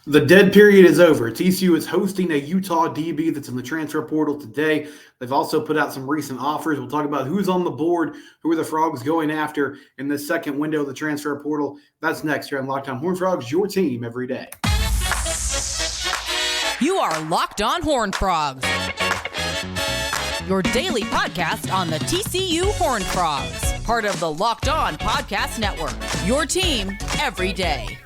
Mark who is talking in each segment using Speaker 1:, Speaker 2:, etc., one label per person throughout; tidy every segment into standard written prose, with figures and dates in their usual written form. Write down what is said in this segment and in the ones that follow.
Speaker 1: The dead period is over. TCU is hosting a Utah DB that's in the transfer portal today. They've also put out some recent offers. We'll talk about who's on the board, who are the Frogs going after in this second window of the transfer portal. That's next here on Locked On Horned Frogs, your team every day.
Speaker 2: You are Locked On Horned Frogs, your daily podcast on the TCU Horned Frogs, part of the Locked On Podcast Network, your team every day.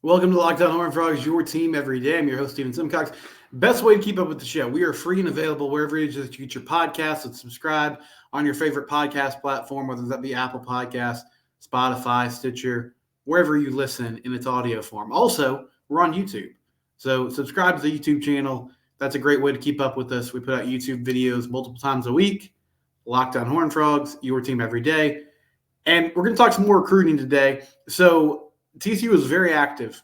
Speaker 1: Welcome to Locked On Horned Frogs, your team every day. I'm your host, Steven Simcox. Best way to keep up with the show. We are free and available wherever it is that you get your podcasts. So subscribe on your favorite podcast platform, whether that be Apple Podcasts, Spotify, Stitcher, wherever you listen in its audio form. Also, we're on YouTube. So subscribe to the YouTube channel. That's a great way to keep up with us. We put out YouTube videos multiple times a week. Locked On Horned Frogs, your team every day. And we're going to talk some more recruiting today. So TCU was very active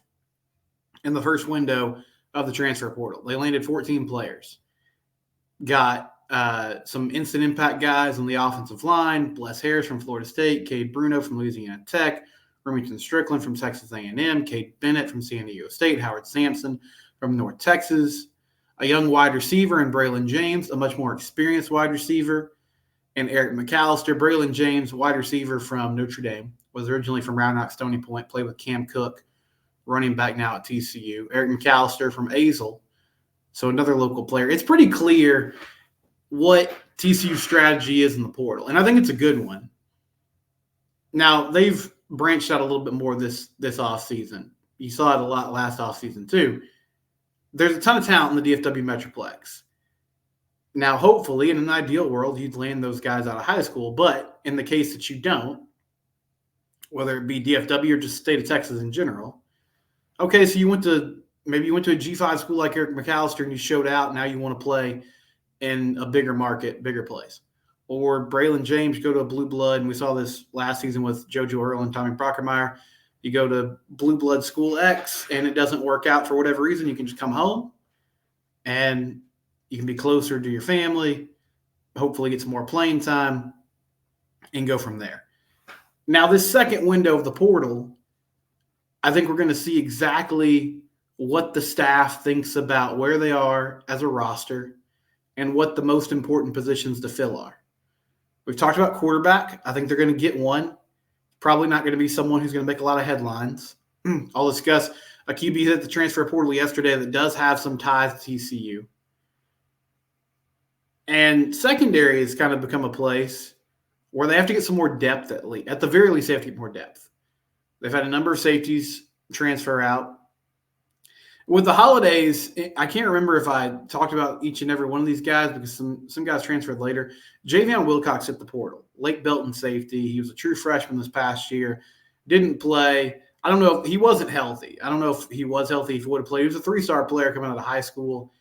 Speaker 1: in the first window of the transfer portal. They landed 14 players. Got some instant impact guys on the offensive line. Bless Harris from Florida State, Cade Bruno from Louisiana Tech, Remington Strickland from Texas A&M, Cade Bennett from San Diego State, Howard Sampson from North Texas, a young wide receiver in Braylon James, a much more experienced wide receiver, and Eric McAllister. Braylon James, wide receiver from Notre Dame, was originally from Round Rock Stony Point, played with Cam Cook, running back now at TCU. Eric McAllister from Azle, so another local player. It's pretty clear what TCU's strategy is in the portal, and I think it's a good one. Now, they've branched out a little bit more this offseason. You saw it a lot last offseason too. There's a ton of talent in the DFW Metroplex. Now, hopefully, in an ideal world, you'd land those guys out of high school, but in the case that you don't, whether it be DFW or just the state of Texas in general. Okay, so you went to a G5 school like Eric McAllister and you showed out. Now you want to play in a bigger market, bigger place. Or Braylon James, you go to a blue blood, and we saw this last season with JoJo Earl and Tommy Brockermeyer. You go to blue blood school X and it doesn't work out for whatever reason. You can just come home and you can be closer to your family, hopefully get some more playing time, and go from there. Now, this second window of the portal, I think we're going to see exactly what the staff thinks about where they are as a roster and what the most important positions to fill are. We've talked about quarterback. I think they're going to get one. Probably not going to be someone who's going to make a lot of headlines. I'll discuss a QB hit the transfer portal yesterday that does have some ties to TCU. And secondary has kind of become a place where they have to get some more depth at the very least, they have to get more depth. They've had a number of safeties transfer out. With the holidays, I can't remember if I talked about each and every one of these guys because some guys transferred later. Javion Wilcox hit the portal. Lake Belton safety. He was a true freshman this past year. Didn't play. I don't know if he wasn't healthy. I don't know if he was healthy, if he would have played. He was a three-star player coming out of high school.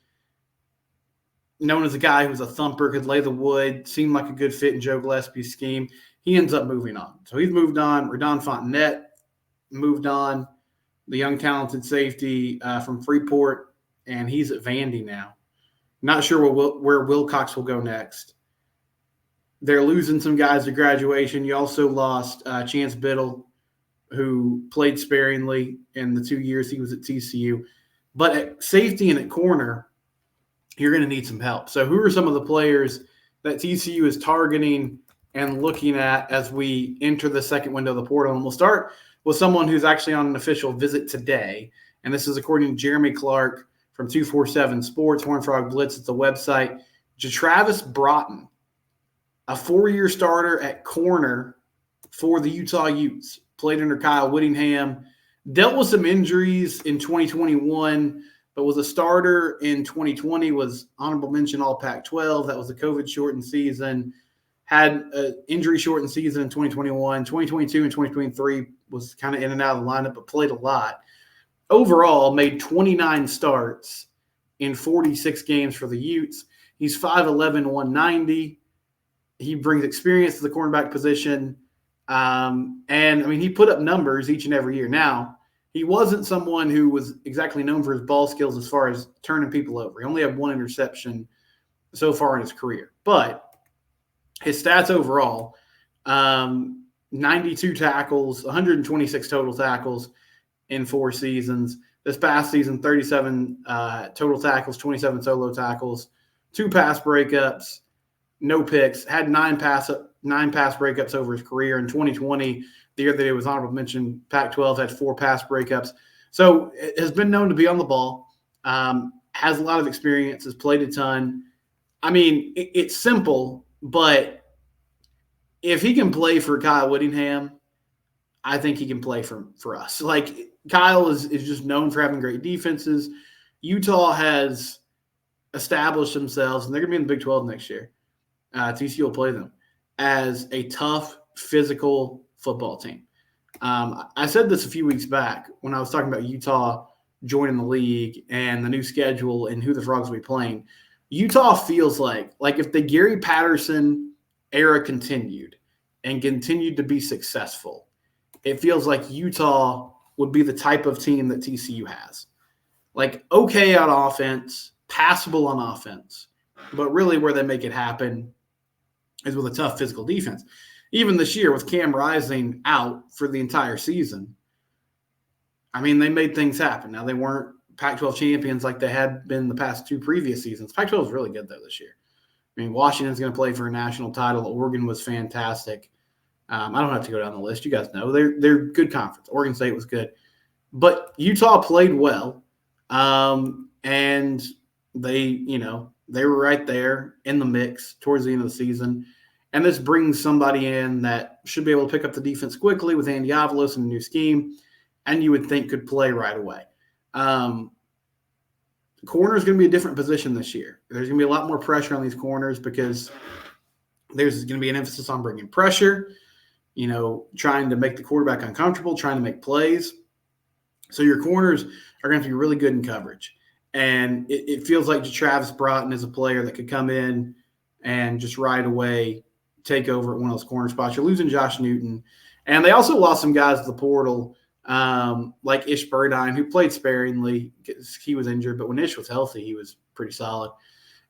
Speaker 1: Known as a guy who was a thumper, could lay the wood, seemed like a good fit in Joe Gillespie's scheme. He ends up moving on. So he's moved on. Radon Fontenette moved on, the young talented safety from Freeport, and he's at Vandy now. Not sure where Wilcox will go next. They're losing some guys to graduation. You also lost Chance Biddle, who played sparingly in the 2 years he was at TCU. But at safety and at corner, you're going to need some help. So who are some of the players that TCU is targeting and looking at as we enter the second window of the portal? And we'll start with someone who's actually on an official visit today. And this is according to Jeremy Clark from 247 Sports, Horned Frog Blitz. It's the website. Travis Broughton, a 4-year starter at corner for the Utah Utes, played under Kyle Whittingham, dealt with some injuries in 2021, but was a starter in 2020, was honorable mention all Pac-12. That was a COVID-shortened season. Had an injury-shortened season in 2021. 2022 and 2023 was kind of in and out of the lineup, but played a lot. Overall, made 29 starts in 46 games for the Utes. He's 5'11", 190. He brings experience to the cornerback position. And, I mean, he put up numbers each and every year. Now, he wasn't someone who was exactly known for his ball skills as far as turning people over. He only had one interception so far in his career. But his stats overall, 92 tackles, 126 total tackles in 4 seasons. This past season, 37 total tackles, 27 solo tackles, 2 pass breakups, no picks, had 9 pass breakups over his career. In 2020, the year that it was honorable mention, Pac-12 had 4 pass breakups. So it has been known to be on the ball, has a lot of experience, has played a ton. I mean, it's simple, but if he can play for Kyle Whittingham, I think he can play for us. Like, Kyle is just known for having great defenses. Utah has established themselves, and they're going to be in the Big 12 next year. TCU will play them as a tough, physical football team. I said this a few weeks back when I was talking about Utah joining the league and the new schedule and who the Frogs will be playing. Utah feels like if the Gary Patterson era continued and continued to be successful, it feels like Utah would be the type of team that TCU has. Like, okay on offense, passable on offense, but really where they make it happen is with a tough physical defense. Even this year with Cam Rising out for the entire season, I mean, they made things happen. Now, they weren't Pac-12 champions like they had been the past 2 previous seasons. Pac-12 is really good, though, this year. I mean, Washington's going to play for a national title. Oregon was fantastic. I don't have to go down the list. You guys know they're good conference. Oregon State was good. But Utah played well, and they were right there in the mix towards the end of the season. And this brings somebody in that should be able to pick up the defense quickly with Andy Avalos and a new scheme, and you would think could play right away. Corner is going to be a different position this year. There's going to be a lot more pressure on these corners because there's going to be an emphasis on bringing pressure, trying to make the quarterback uncomfortable, trying to make plays. So your corners are going to be really good in coverage. And it feels like Travis Broughton is a player that could come in and just right away take over at one of those corner spots. You're losing Josh Newton. And they also lost some guys to the portal, like Ish Burdine, who played sparingly because he was injured. But when Ish was healthy, he was pretty solid.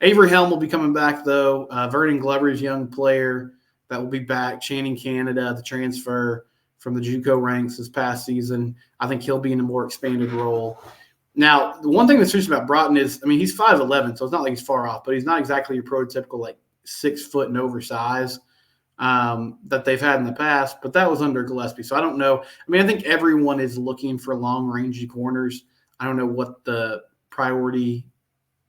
Speaker 1: Avery Helm will be coming back, though. Vernon Glover's young player that will be back. Channing Canada, the transfer from the JUCO ranks this past season. I think he'll be in a more expanded role. Now, the one thing that's interesting about Broughton is, I mean, he's 5'11", so it's not like he's far off, but he's not exactly your prototypical, 6 foot and oversized that they've had in the past, but that was under Gillespie. So I don't know. I mean, I think everyone is looking for long-rangey corners. I don't know what the priority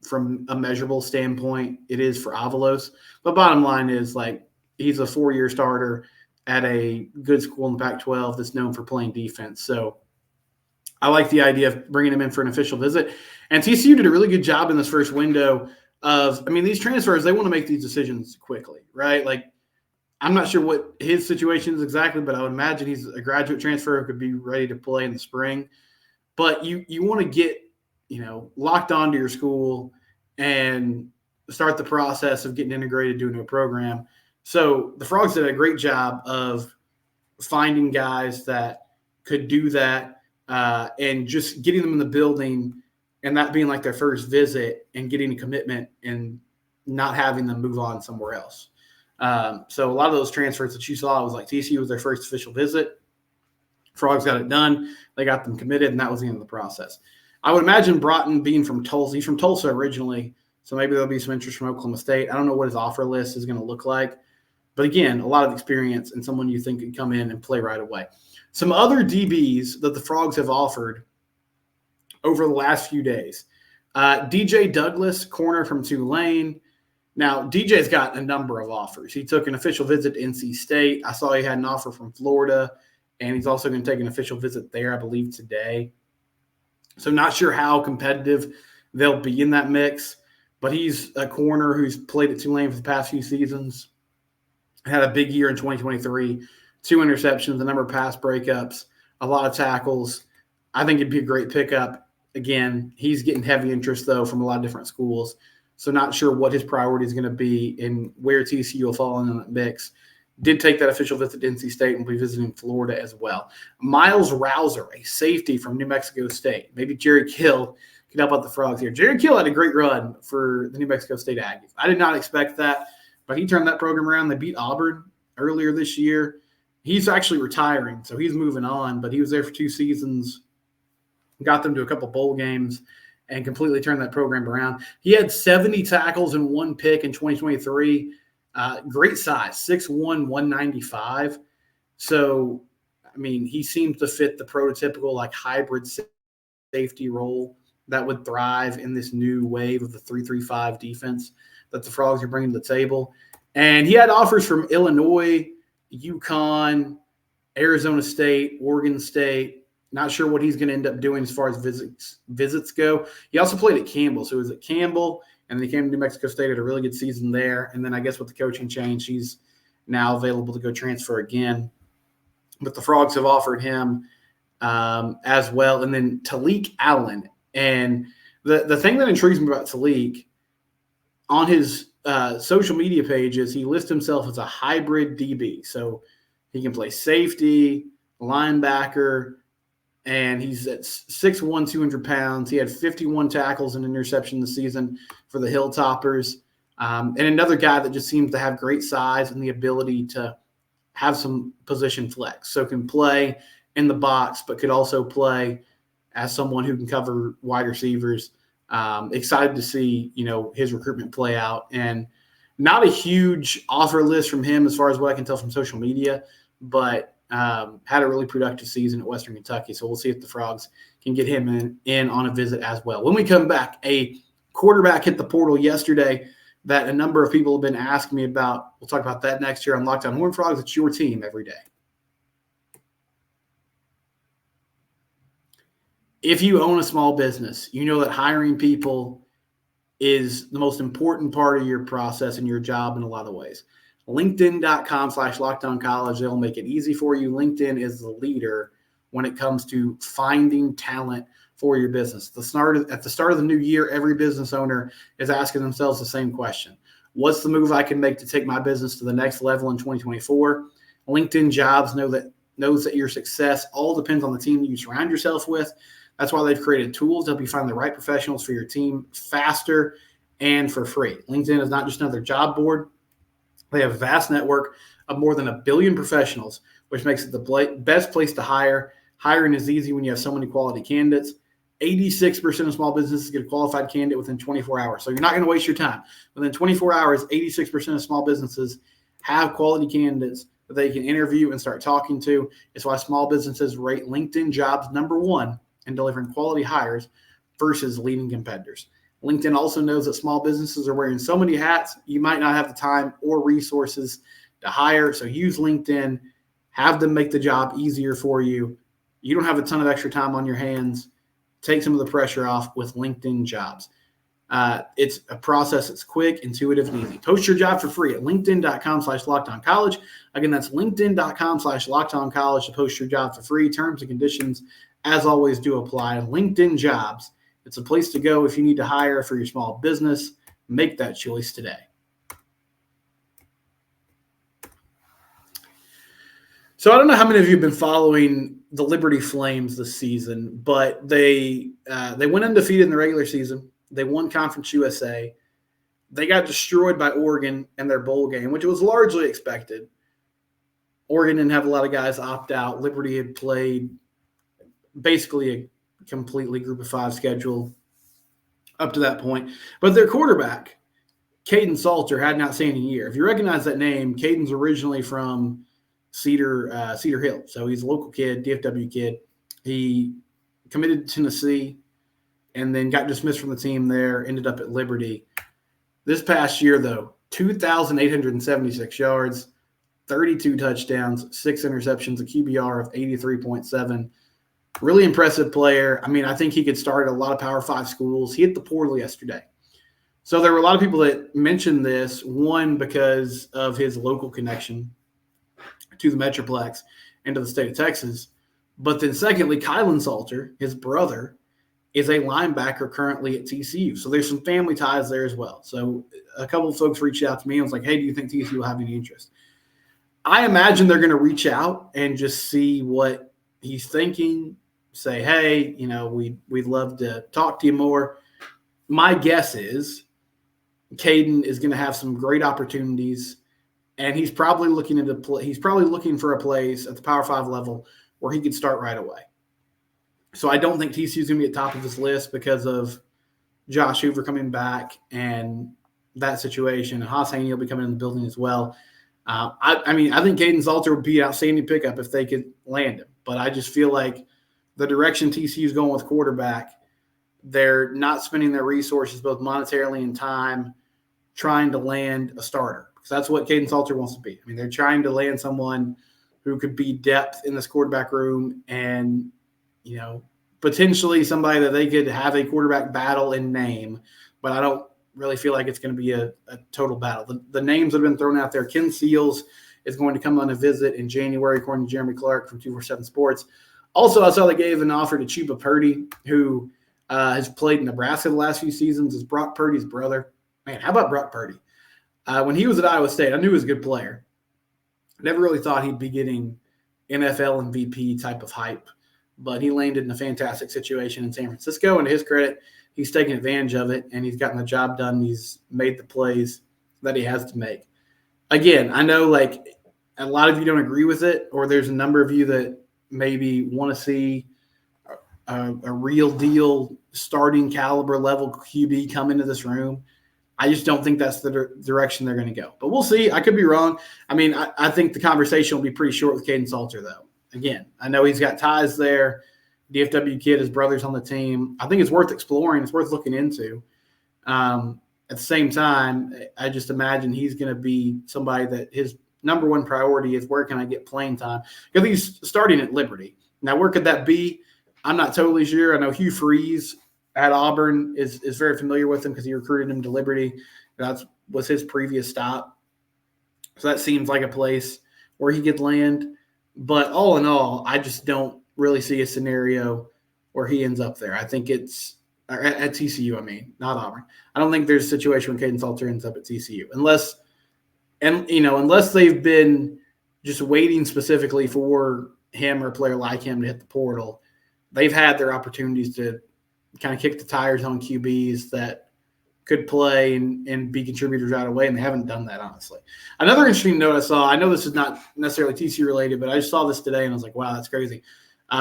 Speaker 1: from a measurable standpoint it is for Avalos. But bottom line is, he's a 4-year starter at a good school in the Pac-12 that's known for playing defense. So I like the idea of bringing him in for an official visit. And TCU did a really good job in this first window these transfers, they want to make these decisions quickly, right? I'm not sure what his situation is exactly, but I would imagine he's a graduate transfer who could be ready to play in the spring. But you want to get, locked onto your school and start the process of getting integrated, doing a program. So the Frogs did a great job of finding guys that could do that and just getting them in the building and that being their first visit and getting a commitment and not having them move on somewhere else. So a lot of those transfers that you saw, it was TCU was their first official visit. Frogs got it done. They got them committed, and that was the end of the process. I would imagine Broughton being from Tulsa. He's from Tulsa originally, so maybe there'll be some interest from Oklahoma State. I don't know what his offer list is going to look like. But again, a lot of experience and someone you think could come in and play right away. Some other DBs that the Frogs have offered over the last few days. DJ Douglas, corner from Tulane. Now, DJ's got a number of offers. He took an official visit to NC State. I saw he had an offer from Florida, and he's also going to take an official visit there, I believe, today. So not sure how competitive they'll be in that mix, but he's a corner who's played at Tulane for the past few seasons. Had a big year in 2023, 2 interceptions, a number of pass breakups, a lot of tackles. I think it'd be a great pickup. Again, he's getting heavy interest, though, from a lot of different schools. So not sure what his priority is going to be and where TCU will fall in that mix. Did take that official visit to NC State and will be visiting Florida as well. Miles Rouser, a safety from New Mexico State. Maybe Jerry Kill could help out the Frogs here. Jared Kill had a great run for the New Mexico State Aggies. I did not expect that, but he turned that program around. They beat Auburn earlier this year. He's actually retiring, so he's moving on, but he was there for 2 seasons, got them to a couple bowl games, and completely turned that program around. He had 70 tackles and 1 pick in 2023. Great size, 6'1", 195. So, I mean, he seems to fit the prototypical like hybrid safety role that would thrive in this new wave of the 3-3-5 defense that the Frogs are bringing to the table. And he had offers from Illinois, UConn, Arizona State, Oregon State. Not sure what he's going to end up doing as far as visits go. He also played at Campbell. So he was at Campbell, and then he came to New Mexico State, had a really good season there. And then I guess with the coaching change, he's now available to go transfer again. But the Frogs have offered him as well. And then Talik Allen. And the thing that intrigues me about Talik, on his social media pages, he lists himself as a hybrid DB. So he can play safety, linebacker, and he's at 6'1", 200 pounds. He had 51 tackles and interception this season for the Hilltoppers. And another guy that just seems to have great size and the ability to have some position flex. So can play in the box, but could also play as someone who can cover wide receivers. Excited to see, his recruitment play out. And not a huge offer list from him as far as what I can tell from social media, but had a really productive season at Western Kentucky. So we'll see if the Frogs can get him in on a visit as well. When we come back, a quarterback hit the portal yesterday that a number of people have been asking me about. We'll talk about that next year on Locked On Horned Frogs. It's your team every day. If you own a small business, you know that hiring people is the most important part of your process and your job in a lot of ways. LinkedIn.com/LockedOnCollege. They'll make it easy for you. LinkedIn is the leader when it comes to finding talent for your business. At the start of the new year, every business owner is asking themselves the same question. What's the move I can make to take my business to the next level in 2024? LinkedIn Jobs knows that your success all depends on the team you surround yourself with. That's why they've created tools to help you find the right professionals for your team faster and for free. LinkedIn is not just another job board. They have a vast network of more than 1 billion professionals, which makes it the best place to hire. Hiring is easy when you have so many quality candidates. 86% of small businesses get a qualified candidate within 24 hours. So you're not going to waste your time. Within 24 hours, 86% of small businesses have quality candidates that they can interview and start talking to. It's why small businesses rate LinkedIn Jobs number 1 in delivering quality hires versus leading competitors. LinkedIn also knows that small businesses are wearing so many hats, you might not have the time or resources to hire. So use LinkedIn, have them make the job easier for you. You don't have a ton of extra time on your hands. Take some of the pressure off with LinkedIn Jobs. It's a process that's quick, intuitive, and easy. Post your job for free at linkedin.com/LockedOnCollege. Again, that's linkedin.com/LockedOnCollege to post your job for free. Terms and conditions, as always, do apply. LinkedIn Jobs. It's a place to go if you need to hire for your small business. Make that choice today. So I don't know how many of you have been following the Liberty Flames this season, but they went undefeated in the regular season. They won Conference USA. They got destroyed by Oregon in their bowl game, which was largely expected. Oregon didn't have a lot of guys opt out. Liberty had played basically a completely group of 5 schedule up to that point. But their quarterback, Caden Salter, had an outstanding year. If you recognize that name, Caden's originally from Cedar Hill. So he's a local kid, DFW kid. He committed to Tennessee and then got dismissed from the team there, ended up at Liberty. This past year, though, 2,876 yards, 32 touchdowns, 6 interceptions, a QBR of 83.7. Really impressive player. I mean, I think he could start at a lot of Power 5 schools. He hit the portal yesterday. So there were a lot of people that mentioned this, one, because of his local connection to the Metroplex and to the state of Texas. But then secondly, Kylan Salter, his brother, is a linebacker currently at TCU. So there's some family ties there as well. So a couple of folks reached out to me and was like, hey, do you think TCU will have any interest? I imagine they're going to reach out and just see what he's thinking, say, hey, we'd love to talk to you more. My guess is Caden is going to have some great opportunities, and he's probably looking for a place at the Power 5 level where he could start right away. So I don't think TCU is going to be at the top of this list because of Josh Hoover coming back and that situation. And Haas Haney will be coming in the building as well. I think Caden Salter would be an outstanding pickup if they could land him. But I just feel like the direction TCU is going with quarterback, they're not spending their resources both monetarily and time trying to land a starter. Because that's what Caden Salter wants to be. I mean, they're trying to land someone who could be depth in this quarterback room and, potentially somebody that they could have a quarterback battle in name. But I don't really feel like it's going to be a total battle. The names that have been thrown out there, Ken Seals is going to come on a visit in January, according to Jeremy Clark from 247 Sports. Also, I saw they gave an offer to Chuba Purdy, who has played in Nebraska the last few seasons, is Brock Purdy's brother. Man, how about Brock Purdy? When he was at Iowa State, I knew he was a good player. Never really thought he'd be getting NFL MVP type of hype, but he landed in a fantastic situation in San Francisco, and to his credit, he's taken advantage of it, and he's gotten the job done. He's made the plays that he has to make. Again, I know a lot of you don't agree with it, or there's a number of you that maybe want to see a real deal starting caliber level QB come into this room. I just don't think that's the direction they're going to go. But we'll see. I could be wrong. I mean, I think the conversation will be pretty short with Caden Salter, though. Again, I know he's got ties there. DFW kid, his brother's on the team. I think it's worth exploring. It's worth looking into. At the same time, I just imagine he's going to be somebody that his number one priority is where can I get playing time? Because he's starting at Liberty. Now, where could that be? I'm not totally sure. I know Hugh Freeze at Auburn is very familiar with him because he recruited him to Liberty. That was his previous stop. So that seems like a place where he could land. But all in all, I just don't really see a scenario where he ends up there. I think it's at TCU, not Auburn. I don't think there's a situation when Caden Salter ends up at TCU unless they've been just waiting specifically for him or a player like him to hit the portal. They've had their opportunities to kind of kick the tires on QBs that could play and be contributors right away, and they haven't done that, honestly. Another interesting note I saw, I know this is not necessarily TCU related, but I just saw this today and I was like, wow, that's crazy.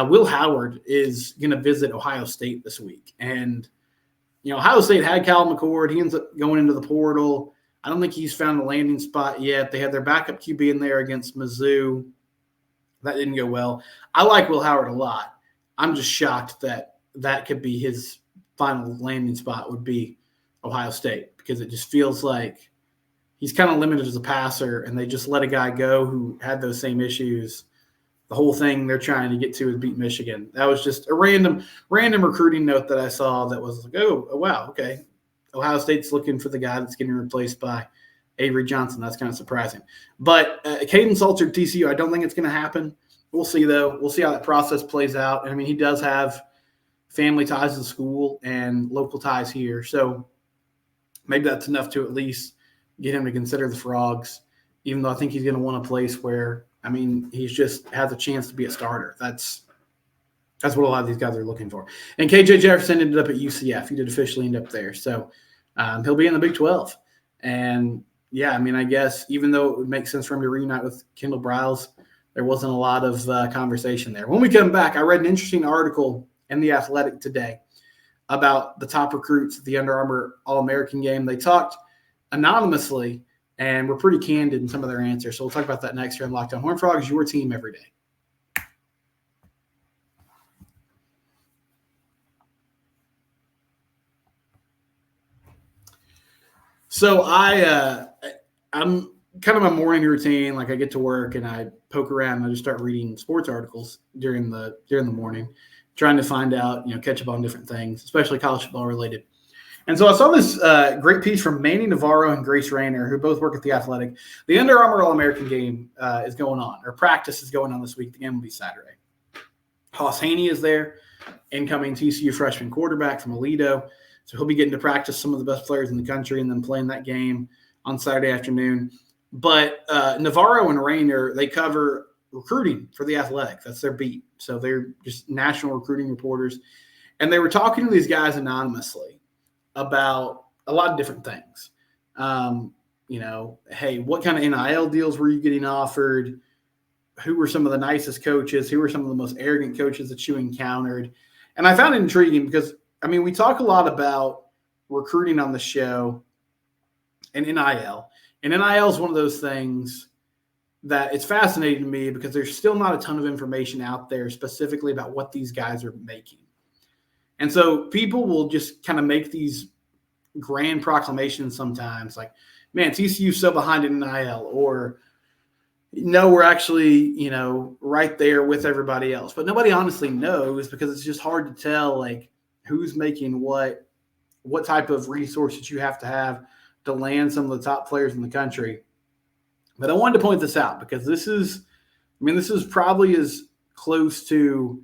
Speaker 1: Will Howard is going to visit Ohio State this week. And, Ohio State had Cal McCord. He ends up going into the portal. I don't think he's found a landing spot yet. They had their backup QB in there against Mizzou. That didn't go well. I like Will Howard a lot. I'm just shocked that could be his final landing spot would be Ohio State, because it just feels like he's kind of limited as a passer, and they just let a guy go who had those same issues. The whole thing they're trying to get to is beat Michigan. That was just a random recruiting note that I saw that was like, oh wow, okay. Ohio State's looking for the guy that's getting replaced by Avery Johnson. That's kind of surprising. But Caden Salter, TCU, I don't think it's going to happen. We'll see, though. We'll see how that process plays out. I mean, he does have family ties to the school and local ties here. So maybe that's enough to at least get him to consider the Frogs, even though I think he's going to want a place where, he's just has a chance to be a starter. That's what a lot of these guys are looking for. And KJ Jefferson ended up at UCF. He did officially end up there. So he'll be in the Big 12. And, yeah, I guess even though it would make sense for him to reunite with Kendall Briles, there wasn't a lot of conversation there. When we come back, I read an interesting article in The Athletic today about the top recruits at the Under Armour All-American game. They talked anonymously and were pretty candid in some of their answers. So we'll talk about that next here on Locked On Horned Frogs, your team every day. So I'm kind of my morning routine. Like, I get to work and I poke around and I just start reading sports articles during the morning, trying to find out, catch up on different things, especially college football related. And so I saw this great piece from Manny Navarro and Grace Rayner, who both work at The Athletic. The Under Armour All-American game is going on, or practice is going on this week. The game will be Saturday. Haas Haney is there, incoming TCU freshman quarterback from Aledo. So he'll be getting to practice some of the best players in the country and then playing that game on Saturday afternoon. But Navarro and Rayner, they cover recruiting for The Athletic. That's their beat. So they're just national recruiting reporters. And they were talking to these guys anonymously about a lot of different things. Hey, what kind of NIL deals were you getting offered? Who were some of the nicest coaches? Who were some of the most arrogant coaches that you encountered? And I found it intriguing because, we talk a lot about recruiting on the show and NIL. And NIL is one of those things that it's fascinating to me because there's still not a ton of information out there specifically about what these guys are making. And so people will just kind of make these grand proclamations sometimes like, man, TCU's so behind in NIL, or no, we're actually, right there with everybody else. But nobody honestly knows because it's just hard to tell, like, who's making what type of resources you have to land some of the top players in the country. But I wanted to point this out because this is probably as close to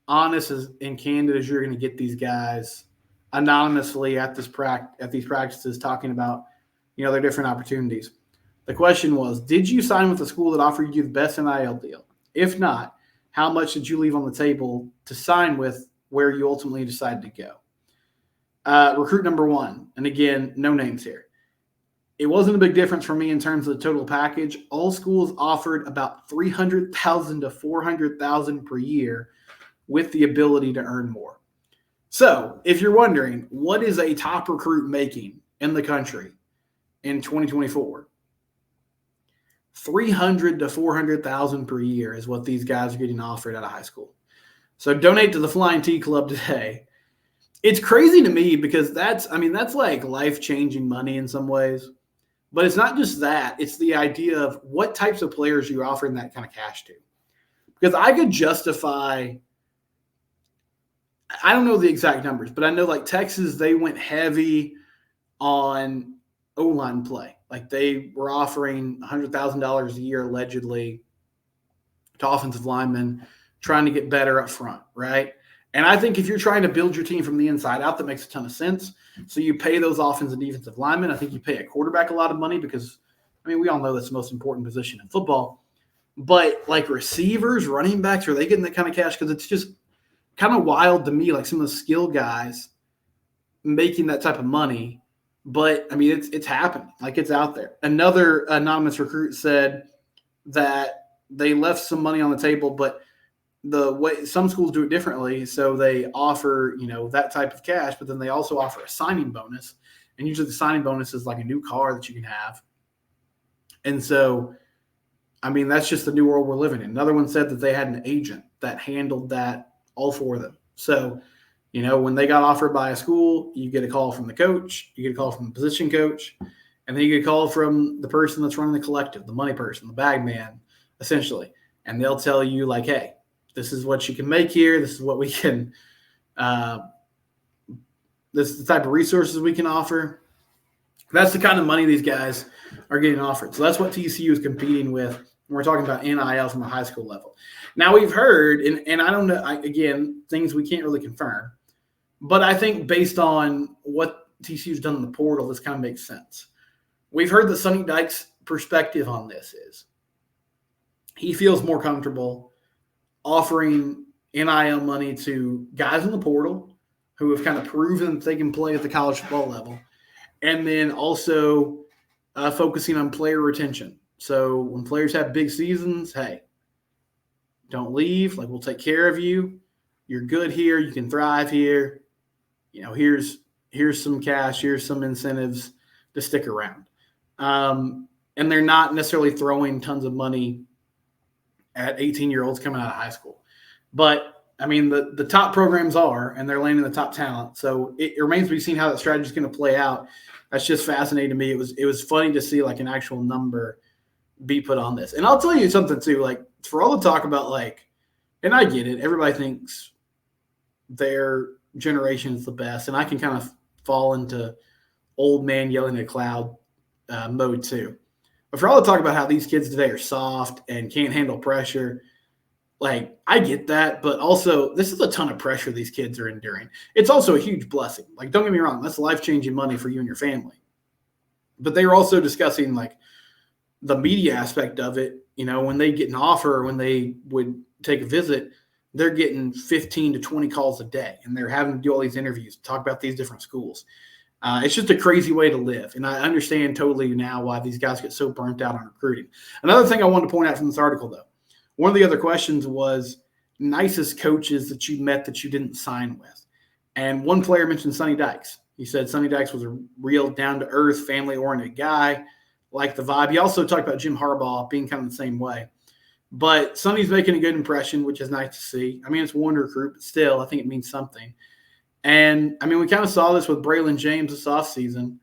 Speaker 1: honest and candid as you're going to get these guys anonymously at these practices talking about, their different opportunities. The question was, did you sign with a school that offered you the best NIL deal? If not, how much did you leave on the table to sign with where you ultimately decided to go? Recruit number one, and again, no names here. It wasn't a big difference for me in terms of the total package. All schools offered about $300,000 to $400,000 per year with the ability to earn more. So if you're wondering, what is a top recruit making in the country in 2024? $300,000 to $400,000 per year is what these guys are getting offered out of high school. So donate to the Flying T Club today. It's crazy to me because that's like life-changing money in some ways. But it's not just that. It's the idea of what types of players you're offering that kind of cash to. Because I could justify – I don't know the exact numbers, but I know like Texas, they went heavy on O-line play. Like they were offering $100,000 a year allegedly to offensive linemen trying to get better up front, right? And I think if you're trying to build your team from the inside out, that makes a ton of sense. So you pay those offensive and defensive linemen. I think you pay a quarterback a lot of money because, we all know that's the most important position in football. But like receivers, running backs, are they getting that kind of cash? Because it's just kind of wild to me, like some of the skill guys making that type of money. But, it's happening. Like, it's out there. Another anonymous recruit said that they left some money on the table, but the way some schools do it differently. So they offer, that type of cash, but then they also offer a signing bonus. And usually the signing bonus is like a new car that you can have. And so, that's just the new world we're living in. Another one said that they had an agent that handled that all for them. So, when they got offered by a school, you get a call from the coach, you get a call from the position coach, and then you get a call from the person that's running the collective, the money person, the bag man, essentially. And they'll tell you like, hey, this is what you can make here. This is what we can this is the type of resources we can offer. That's the kind of money these guys are getting offered. So that's what TCU is competing with when we're talking about NIL from a high school level. Now we've heard, and I don't know, again, things we can't really confirm, but I think based on what TCU's done in the portal, this kind of makes sense. We've heard that Sonny Dykes' perspective on this is he feels more comfortable offering NIL money to guys in the portal who have kind of proven that they can play at the college football level, and then also focusing on player retention. So when players have big seasons, hey, don't leave. Like, we'll take care of you. You're good here. You can thrive here. Here's some cash. Here's some incentives to stick around. And they're not necessarily throwing tons of money at 18-year-olds coming out of high school. But, the top programs are, and they're landing the top talent. So it remains to be seen how that strategy is going to play out. That's just fascinating to me. It was funny to see, like, an actual number be put on this. And I'll tell you something, too. Like, for all the talk about, like, and I get it, everybody thinks their generation is the best. And I can kind of fall into old man yelling at a cloud mode, too. But for all the talk about how these kids today are soft and can't handle pressure, like, I get that, but also this is a ton of pressure these kids are enduring. It's also a huge blessing. Like, don't get me wrong, that's life-changing money for you and your family. But they were also discussing, like, the media aspect of it, when they get an offer or when they would take a visit, they're getting 15 to 20 calls a day, and they're having to do all these interviews, talk about these different schools. It's just a crazy way to live. And I understand totally now why these guys get so burnt out on recruiting. Another thing I wanted to point out from this article, though, one of the other questions was nicest coaches that you met that you didn't sign with. And one player mentioned Sonny Dykes. He said Sonny Dykes was a real down-to-earth, family-oriented guy, liked the vibe. He also talked about Jim Harbaugh being kind of the same way. But Sonny's making a good impression, which is nice to see. I mean, it's one recruit, but still, I think it means something. And, I mean, we kind of saw this with Braylon James this offseason.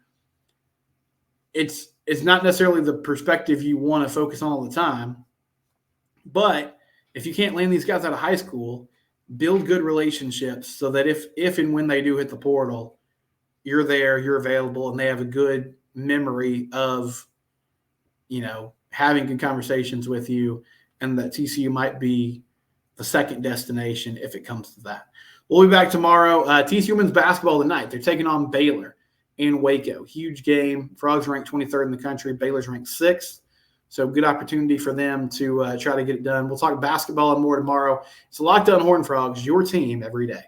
Speaker 1: It's not necessarily the perspective you want to focus on all the time. But if you can't land these guys out of high school, build good relationships so that if and when they do hit the portal, you're there, you're available, and they have a good memory of, having good conversations with you, and that TCU might be the second destination if it comes to that. We'll be back tomorrow. TCU women's basketball tonight. They're taking on Baylor in Waco. Huge game. Frogs ranked 23rd in the country. Baylor's ranked 6th. So good opportunity for them to try to get it done. We'll talk basketball and more tomorrow. It's Locked On Horned Frogs, your team every day.